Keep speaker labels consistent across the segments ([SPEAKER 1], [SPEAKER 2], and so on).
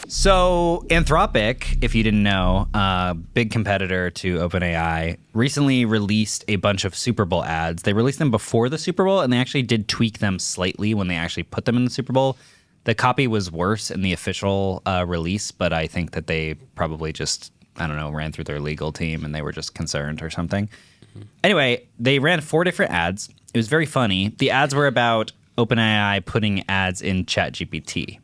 [SPEAKER 1] So Anthropic, if you didn't know, big competitor to OpenAI, recently released a bunch of Super Bowl ads. They released them before the Super Bowl, and they actually did tweak them slightly when they actually put them in the Super Bowl. The copy was worse in the official release, but I think that they probably just, I don't know, ran through their legal team and they were just concerned or something. Anyway, they ran 4 different ads. It was very funny. The ads were about OpenAI putting ads in ChatGPT.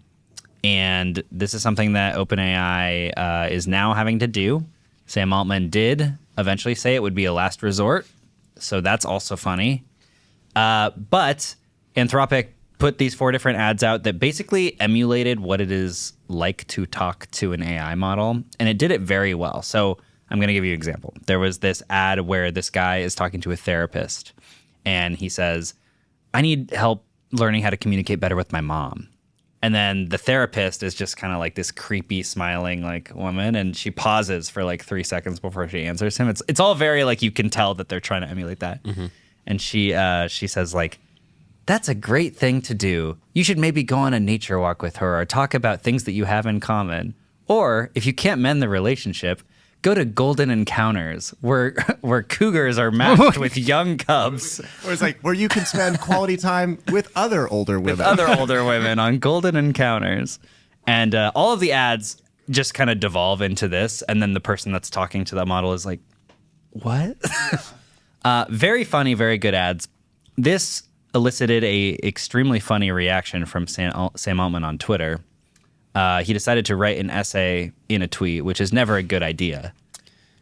[SPEAKER 1] And this is something that OpenAI is now having to do. Sam Altman did eventually say it would be a last resort. So that's also funny. But Anthropic put these 4 different ads out that basically emulated what it is like to talk to an AI model. And it did it very well. So I'm going to give you an example. There was this ad where this guy is talking to a therapist. And he says, I need help learning how to communicate better with my mom. And then the therapist is just kind of like this creepy smiling like woman, and she pauses for like 3 seconds before she answers him. It's all very like, you can tell that they're trying to emulate that. Mm-hmm. And she says like, that's a great thing to do. You should maybe go on a nature walk with her or talk about things that you have in common. Or if you can't mend the relationship, go to Golden Encounters, where cougars are matched with young cubs.
[SPEAKER 2] Or it's like where you can spend quality time with other older women.
[SPEAKER 1] With other older women on Golden Encounters. And all of the ads just kind of devolve into this. And then the person that's talking to that model is like, what? Very funny, very good ads. This elicited a extremely funny reaction from Sam Altman on Twitter. He decided to write an essay in a tweet, which is never a good idea.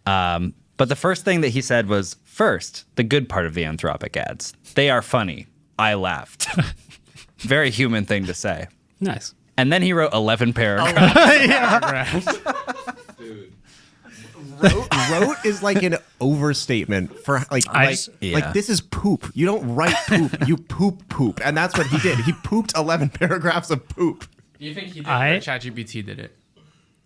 [SPEAKER 1] But the first thing that he said was, first, the good part of the Anthropic ads. They are funny. I laughed. Very human thing to say.
[SPEAKER 3] Nice.
[SPEAKER 1] And then he wrote 11 paragraphs.
[SPEAKER 3] Dude.
[SPEAKER 2] Wrote is like an overstatement for like this is poop. You don't write poop. You poop. And that's what he did. He pooped 11 paragraphs of poop.
[SPEAKER 4] Do you think he did it or ChatGPT did it?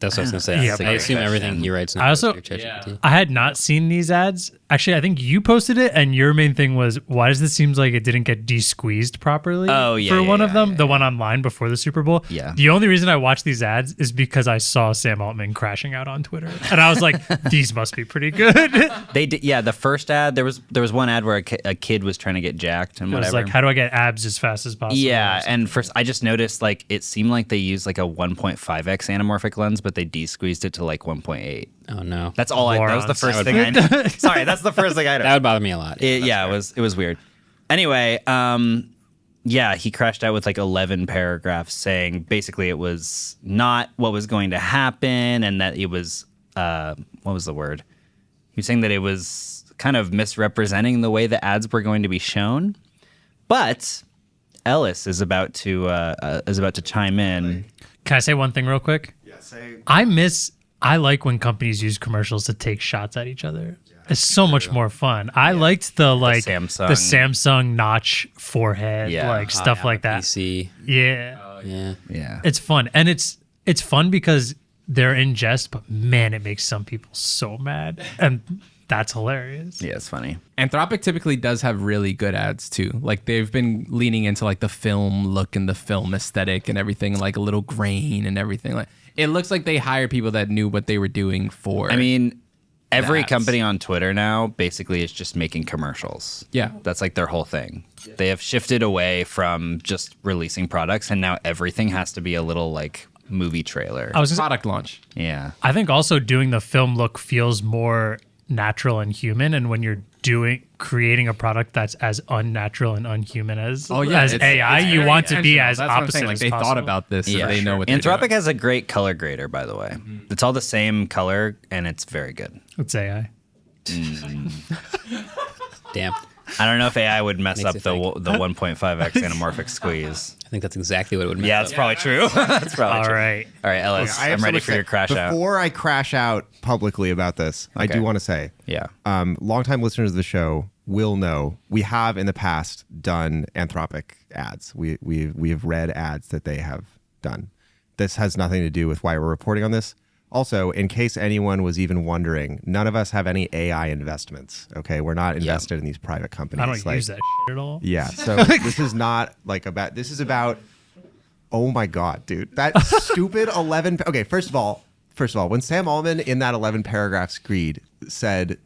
[SPEAKER 3] That's what I was going to say.
[SPEAKER 5] Yeah,
[SPEAKER 3] I assume everything he writes now
[SPEAKER 5] I also,
[SPEAKER 3] goes through ChatGPT.
[SPEAKER 5] I had not seen these ads. Actually, I think you posted it, and your main thing was, why does this seem like it didn't get de-squeezed properly for one of them, the one online before the Super Bowl?
[SPEAKER 1] Yeah.
[SPEAKER 5] The only reason I watched these ads is because I saw Sam Altman crashing out on Twitter, and I was like, these must be pretty good.
[SPEAKER 1] They did, yeah. The first ad, there was one ad where a kid was trying to get jacked and
[SPEAKER 5] It was
[SPEAKER 1] whatever.
[SPEAKER 5] like, how do I get abs as fast as possible?
[SPEAKER 1] Yeah, and first I just noticed like it seemed like they used like a 1.5x anamorphic lens, but they de-squeezed it to like 1.8.
[SPEAKER 3] Oh, no.
[SPEAKER 1] That's all that was the first thing I noticed. Sorry, that's the first thing I noticed.
[SPEAKER 3] That would bother me a lot.
[SPEAKER 1] It was weird. Anyway, yeah, he crashed out with like 11 paragraphs saying basically it was not what was going to happen, and that it was, what was the word? He was saying that it was kind of misrepresenting the way the ads were going to be shown. But Ellis is about to chime in.
[SPEAKER 5] Can I say one thing real quick?
[SPEAKER 2] Yeah, say.
[SPEAKER 5] I like when companies use commercials to take shots at each other. It's so much more fun. I liked the Samsung notch forehead, stuff like that.
[SPEAKER 3] PC.
[SPEAKER 5] Yeah.
[SPEAKER 1] Yeah.
[SPEAKER 5] It's fun. And it's fun because they're in jest, but man, it makes some people so mad. And that's hilarious.
[SPEAKER 1] Yeah, it's funny.
[SPEAKER 4] Anthropic typically does have really good ads too. Like they've been leaning into like the film look and the film aesthetic and everything, like a little grain and everything. Like it looks like they hire people that knew what they were doing for.
[SPEAKER 1] I mean, every company on Twitter now basically is just making commercials.
[SPEAKER 4] Yeah.
[SPEAKER 1] That's like their whole thing. They have shifted away from just releasing products, and now everything has to be a little like movie trailer.
[SPEAKER 5] I was
[SPEAKER 4] product launch.
[SPEAKER 1] Yeah.
[SPEAKER 5] I think also doing the film look feels more natural and human, and when you're creating a product that's as unnatural and unhuman as AI, you want to be as opposite as
[SPEAKER 4] they
[SPEAKER 5] possible.
[SPEAKER 4] thought about this.
[SPEAKER 1] Yeah,
[SPEAKER 4] they know what they're
[SPEAKER 1] Anthropic
[SPEAKER 4] doing.
[SPEAKER 1] has a great color grader, by the way. Mm-hmm. It's all the same color, and it's very good.
[SPEAKER 5] It's AI.
[SPEAKER 3] Damn.
[SPEAKER 1] I don't know if AI would mess
[SPEAKER 3] Makes
[SPEAKER 1] up the 1.5x anamorphic squeeze.
[SPEAKER 3] I think that's exactly what it would mean.
[SPEAKER 1] Yeah, that's probably true. That's probably
[SPEAKER 5] All
[SPEAKER 1] true.
[SPEAKER 5] right.
[SPEAKER 1] All right, Ellis,
[SPEAKER 2] I have
[SPEAKER 1] I'm ready
[SPEAKER 2] something
[SPEAKER 1] for
[SPEAKER 2] to
[SPEAKER 1] your
[SPEAKER 2] say.
[SPEAKER 1] crash out.
[SPEAKER 2] Before I crash out publicly about this, I do want to say,
[SPEAKER 1] Yeah.
[SPEAKER 2] longtime listeners of the show will know we have in the past done Anthropic ads. We have read ads that they have done. This has nothing to do with why we're reporting on this. Also, in case anyone was even wondering, none of us have any AI investments. Okay, we're not invested in these private companies.
[SPEAKER 5] I don't use that shit at all.
[SPEAKER 2] Yeah, so this is not like about. This is about Oh my God, dude. That stupid 11. Okay, first of all, when Sam Altman in that 11 paragraph screed said,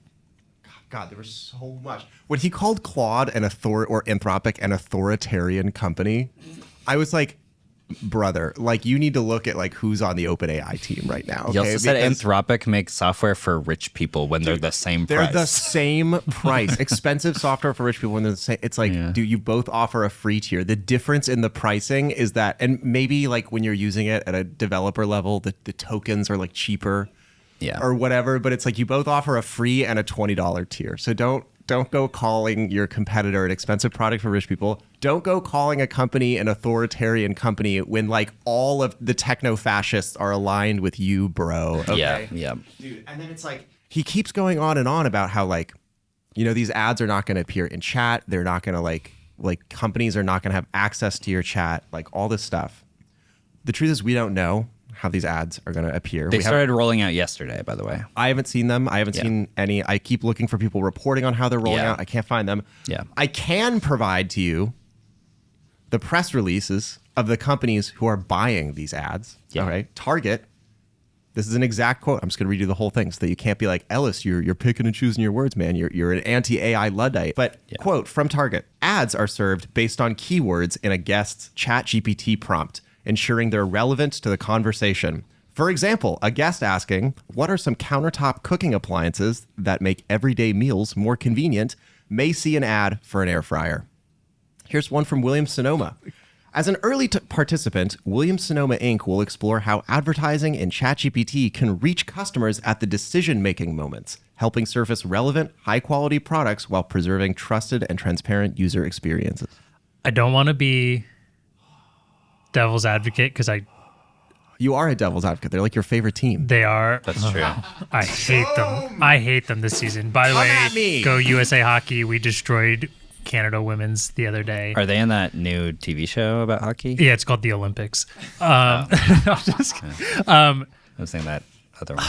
[SPEAKER 2] God, there was so much. When he called Claude or Anthropic an authoritarian company, I was like, brother, like you need to look at like who's on the OpenAI team right now. Okay?
[SPEAKER 1] He also said Anthropic makes software for rich people when they're the same price.
[SPEAKER 2] They're the same price. Expensive software for rich people when they're the same. It's like, dude, you both offer a free tier. The difference in the pricing is that, and maybe like when you're using it at a developer level, the tokens are like cheaper or whatever, but it's like you both offer a free and a $20 tier. So don't go calling your competitor an expensive product for rich people. Don't go calling a company an authoritarian company when like all of the techno-fascists are aligned with you, bro. Okay?
[SPEAKER 1] Yeah.
[SPEAKER 2] Dude, and then it's like, he keeps going on and on about how like, you know, these ads are not going to appear in chat. They're not going to like companies are not going to have access to your chat, like all this stuff. The truth is we don't know how these ads are going to appear.
[SPEAKER 1] They started rolling out yesterday, by the way.
[SPEAKER 2] I haven't seen them. I haven't seen any. I keep looking for people reporting on how they're rolling out. I can't find them.
[SPEAKER 1] Yeah.
[SPEAKER 2] I can provide to you the press releases of the companies who are buying these ads.
[SPEAKER 1] Yeah.
[SPEAKER 2] All right. Target. This is an exact quote. I'm just going to read you the whole thing so that you can't be like, Ellis, you're picking and choosing your words, man. You're an anti-AI Luddite. But quote from Target, ads are served based on keywords in a guest's ChatGPT prompt, ensuring they're relevant to the conversation. For example, a guest asking, what are some countertop cooking appliances that make everyday meals more convenient, may see an ad for an air fryer. Here's one from Williams-Sonoma. As an early participant, Williams-Sonoma Inc. will explore how advertising in ChatGPT can reach customers at the decision-making moments, helping surface relevant, high-quality products while preserving trusted and transparent user experiences.
[SPEAKER 5] I don't want to be devil's advocate because
[SPEAKER 2] You are a devil's advocate. They're like your favorite team.
[SPEAKER 5] They are.
[SPEAKER 1] That's true.
[SPEAKER 5] I hate them. I hate them this season. By the way, go USA Hockey. We destroyed Canada Women's the other day.
[SPEAKER 1] Are they in that new TV show about hockey?
[SPEAKER 5] Yeah, it's called The Olympics.
[SPEAKER 1] I was saying that other one.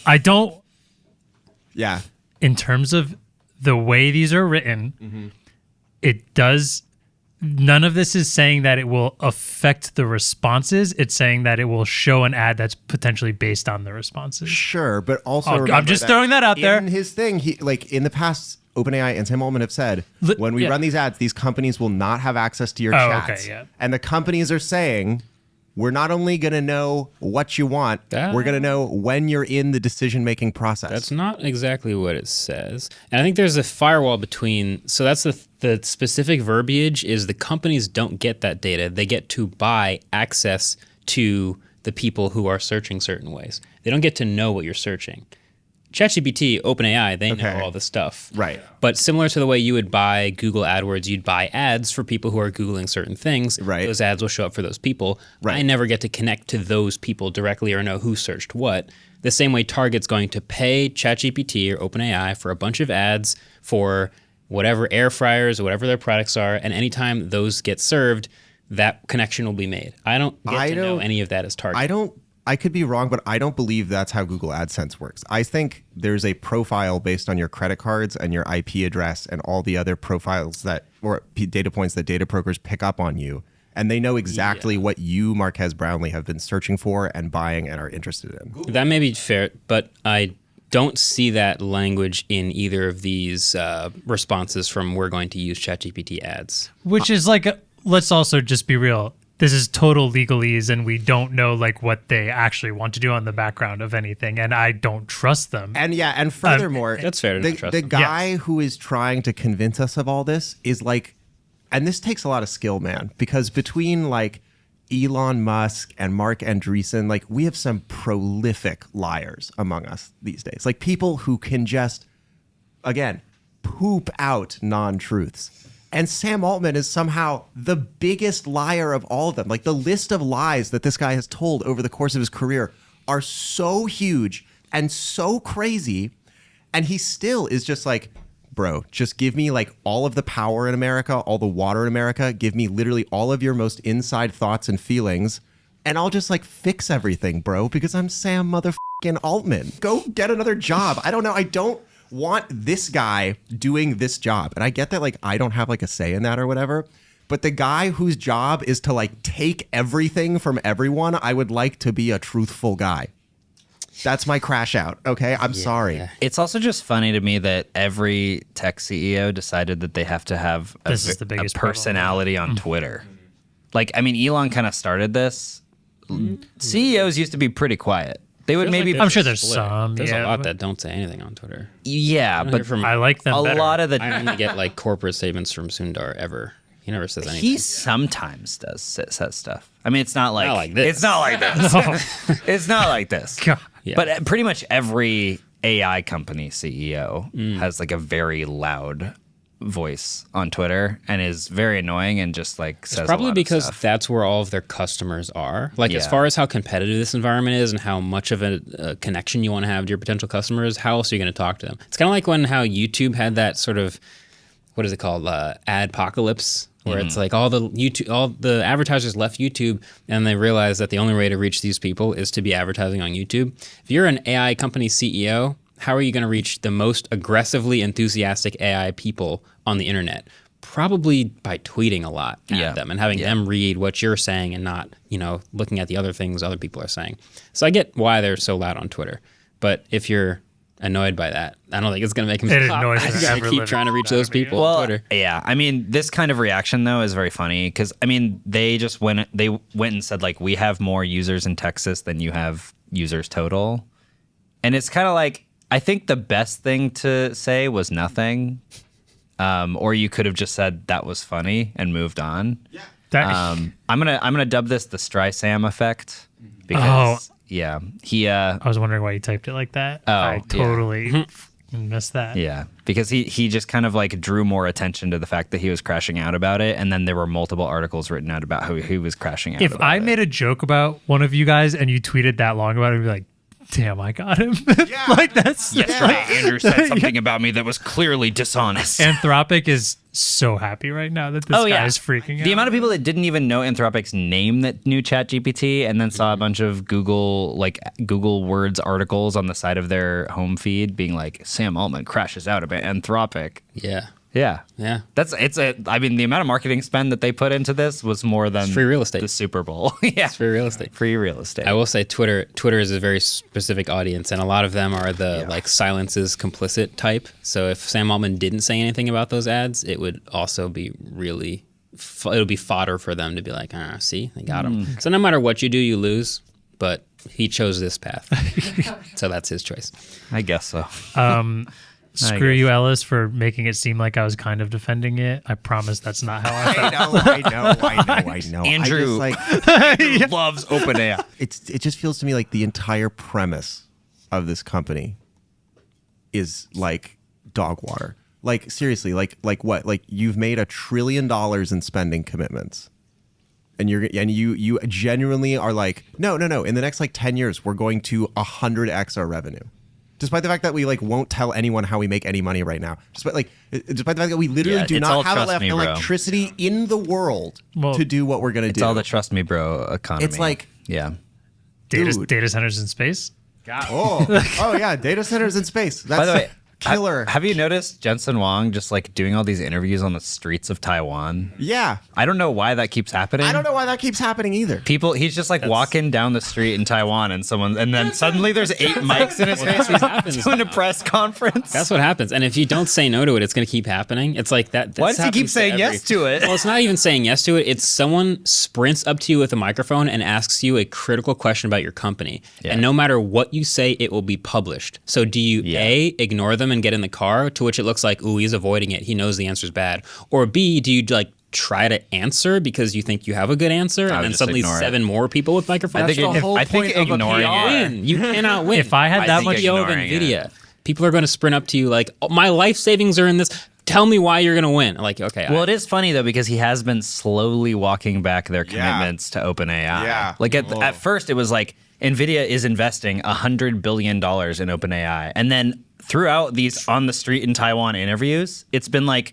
[SPEAKER 5] I don't.
[SPEAKER 2] Yeah.
[SPEAKER 5] In terms of the way these are written, it does. None of this is saying that it will affect the responses. It's saying that it will show an ad that's potentially based on the responses.
[SPEAKER 2] Sure, but also
[SPEAKER 5] I'm just throwing that out there.
[SPEAKER 2] In his thing, he like in the past, OpenAI and Sam Altman have said, when we run these ads, these companies will not have access to your chats.
[SPEAKER 5] Okay, yeah.
[SPEAKER 2] And the companies are saying, we're not only going to know what you want, we're going to know when you're in the decision-making process.
[SPEAKER 3] That's not exactly what it says. And I think there's a firewall between, so that's the specific verbiage is the companies don't get that data. They get to buy access to the people who are searching certain ways. They don't get to know what you're searching. ChatGPT, OpenAI, they know all this stuff.
[SPEAKER 2] Right.
[SPEAKER 3] But similar to the way you would buy Google AdWords, you'd buy ads for people who are Googling certain things.
[SPEAKER 2] Right.
[SPEAKER 3] Those ads will show up for those people.
[SPEAKER 2] Right.
[SPEAKER 3] I never get to connect to those people directly or know who searched what. The same way Target's going to pay ChatGPT or OpenAI for a bunch of ads for whatever air fryers or whatever their products are, and anytime those get served, that connection will be made. I don't get to know any of that as Target.
[SPEAKER 2] I could be wrong, but I don't believe that's how Google AdSense works. I think there's a profile based on your credit cards and your IP address and all the other profiles or data points that data brokers pick up on you. And they know exactly what you, Marques Brownlee, have been searching for and buying and are interested in.
[SPEAKER 3] That may be fair, but I don't see that language in either of these responses from we're going to use ChatGPT ads.
[SPEAKER 5] Which is like, let's also just be real. This is total legalese, and we don't know like what they actually want to do on the background of anything, and I don't trust them.
[SPEAKER 2] And furthermore,
[SPEAKER 3] that's fair to trust
[SPEAKER 2] the
[SPEAKER 3] them.
[SPEAKER 2] guy who is trying to convince us of all this is like, and this takes a lot of skill, man, because between like Elon Musk and Mark Andreessen, like we have some prolific liars among us these days, like people who can just, again, poop out non-truths. And Sam Altman is somehow the biggest liar of all of them. Like the list of lies that this guy has told over the course of his career are so huge and so crazy. And he still is just like, bro, just give me like all of the power in America, all the water in America. Give me literally all of your most inside thoughts and feelings. And I'll just like fix everything, bro, because I'm Sam motherfucking Altman. Go get another job. I don't know. I don't want this guy doing this job. And I get that like I don't have like a say in that or whatever, But the guy whose job is to like take everything from everyone, I would like to be a truthful guy. That's my crash out. Okay, I'm sorry.
[SPEAKER 1] It's also just funny to me that every tech CEO decided that they have to have a personality on Twitter. Like, I mean, Elon kind of started this. CEOs used to be pretty quiet. They would maybe.
[SPEAKER 5] I'm sure there's some.
[SPEAKER 3] There's a lot that don't say anything on Twitter.
[SPEAKER 1] Yeah, but
[SPEAKER 5] I like them.
[SPEAKER 1] A
[SPEAKER 5] better.
[SPEAKER 1] lot of the.
[SPEAKER 3] I only get like corporate statements from Sundar ever. He never says anything.
[SPEAKER 1] He sometimes says stuff. I mean, it's not like
[SPEAKER 3] this.
[SPEAKER 1] It's not like this. It's not like this.
[SPEAKER 5] God.
[SPEAKER 3] Yeah.
[SPEAKER 1] But pretty much every AI company CEO has like a very loud voice on Twitter and is very annoying and just like says
[SPEAKER 3] Probably
[SPEAKER 1] a lot
[SPEAKER 3] because
[SPEAKER 1] of stuff.
[SPEAKER 3] that's where all of their customers are. Like as far as how competitive this environment is and how much of a connection you want to have to your potential customers, how else are you going to talk to them? It's kind of like when how YouTube had that sort of, what is it called, adpocalypse, where it's like all the advertisers left YouTube and they realized that the only way to reach these people is to be advertising on YouTube. If you're an AI company CEO, how are you going to reach the most aggressively enthusiastic AI people on the internet? Probably by tweeting a lot at them and having them read what you're saying and not, looking at the other things other people are saying. So I get why they're so loud on Twitter. But if you're annoyed by that, I don't think it's going to make them stop.
[SPEAKER 5] Annoys
[SPEAKER 3] I
[SPEAKER 5] them
[SPEAKER 3] gotta
[SPEAKER 5] ever
[SPEAKER 3] keep
[SPEAKER 5] living
[SPEAKER 3] trying to reach those people on Twitter.
[SPEAKER 1] Yeah, I mean, this kind of reaction though is very funny because I mean, they went and said like we have more users in Texas than you have users total, and it's kind of like I think the best thing to say was nothing, or you could have just said that was funny and moved on. Yeah. I'm gonna dub this the Streisand effect because I
[SPEAKER 5] was wondering why you typed it like that. I totally missed that.
[SPEAKER 1] Yeah, because he just kind of like drew more attention to the fact that he was crashing out about it, and then there were multiple articles written out about how he was crashing out.
[SPEAKER 5] If I made a joke about one of you guys and you tweeted that long about it, I'd be like, damn, I got him.
[SPEAKER 2] Yeah.
[SPEAKER 5] Like that's
[SPEAKER 1] Andrew said something about me that was clearly dishonest.
[SPEAKER 5] Anthropic is so happy right now that this guy is freaking out.
[SPEAKER 1] The amount of people that didn't even know Anthropic's name that knew ChatGPT and then saw a bunch of Google Words articles on the side of their home feed being like, Sam Altman crashes out about Anthropic.
[SPEAKER 3] Yeah.
[SPEAKER 1] Yeah.
[SPEAKER 3] Yeah.
[SPEAKER 1] I mean, the amount of marketing spend that they put into this was more than
[SPEAKER 3] free real estate.
[SPEAKER 1] The Super Bowl. Yeah.
[SPEAKER 3] It's free real estate.
[SPEAKER 1] Free real estate.
[SPEAKER 3] I will say Twitter is a very specific audience, and a lot of them are the like silence is complicit type. So if Sam Altman didn't say anything about those ads, it would also be really, it would be fodder for them to be like, see, they got him. So no matter what you do, you lose, but he chose this path. So that's his choice.
[SPEAKER 1] I guess so.
[SPEAKER 5] Screw you, Ellis, for making it seem like I was kind of defending it. I promise that's not how I felt.
[SPEAKER 2] I know.
[SPEAKER 1] Andrew
[SPEAKER 2] Andrew
[SPEAKER 1] loves OpenAI.
[SPEAKER 2] It just feels to me like the entire premise of this company is like dog water. Like seriously, like what? Like you've made $1 trillion in spending commitments. And you genuinely are like, no. In the next like 10 years, we're going to 100x our revenue. Despite the fact that we like won't tell anyone how we make any money right now. Despite the fact that we literally do not have enough electricity in the world to do what we're gonna do.
[SPEAKER 1] It's all the trust me, bro economy.
[SPEAKER 2] It's like
[SPEAKER 5] data centers in space.
[SPEAKER 2] Oh yeah, data centers in space. That's
[SPEAKER 1] By the way,
[SPEAKER 2] killer.
[SPEAKER 1] Have you noticed Jensen Huang just like doing all these interviews on the streets of Taiwan?
[SPEAKER 2] Yeah.
[SPEAKER 1] I don't know why that keeps happening.
[SPEAKER 2] I don't know why that keeps happening either.
[SPEAKER 1] He's just like walking down the street in Taiwan and then suddenly there's 8 mics in his face. He's doing a press conference.
[SPEAKER 3] That's what happens. And if you don't say no to it, it's going to keep happening. It's like that.
[SPEAKER 1] Why does he keep saying yes to it?
[SPEAKER 3] Well, it's not even saying yes to it. It's someone sprints up to you with a microphone and asks you a critical question about your company. Yeah. And no matter what you say, it will be published. So do you A, ignore them and get in the car, to which it looks like, ooh, he's avoiding it. He knows the answer's bad. Or B, do you like try to answer because you think you have a good answer, and then suddenly 7 more people with microphones?
[SPEAKER 1] I think ignoring it.
[SPEAKER 3] You cannot win.
[SPEAKER 5] If I had that much
[SPEAKER 3] CEO of NVIDIA, people are going to sprint up to you like, oh, my life savings are in this. Tell me why you're going to win. Like, okay.
[SPEAKER 1] Well, it is funny though because he has been slowly walking back their commitments to OpenAI.
[SPEAKER 2] Yeah.
[SPEAKER 1] Like at first it was like NVIDIA is investing $100 billion in OpenAI, and then throughout these on the street in Taiwan interviews, it's been like,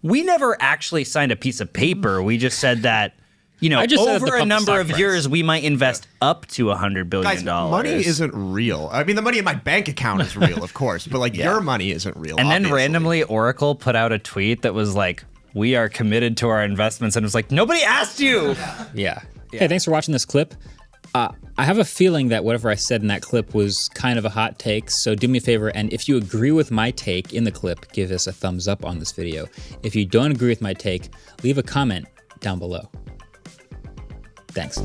[SPEAKER 1] we never actually signed a piece of paper. We just said that, over a number of years, we might invest up to $100 billion.
[SPEAKER 2] Guys, money isn't real. I mean, the money in my bank account is real, of course, but like your money isn't real.
[SPEAKER 1] And
[SPEAKER 2] obviously.
[SPEAKER 1] then randomly, Oracle put out a tweet that was like, we are committed to our investments. And it was like, nobody asked you.
[SPEAKER 3] Yeah. Hey, thanks for watching this clip. I have a feeling that whatever I said in that clip was kind of a hot take, so do me a favor, and if you agree with my take in the clip, give us a thumbs up on this video. If you don't agree with my take, leave a comment down below. Thanks.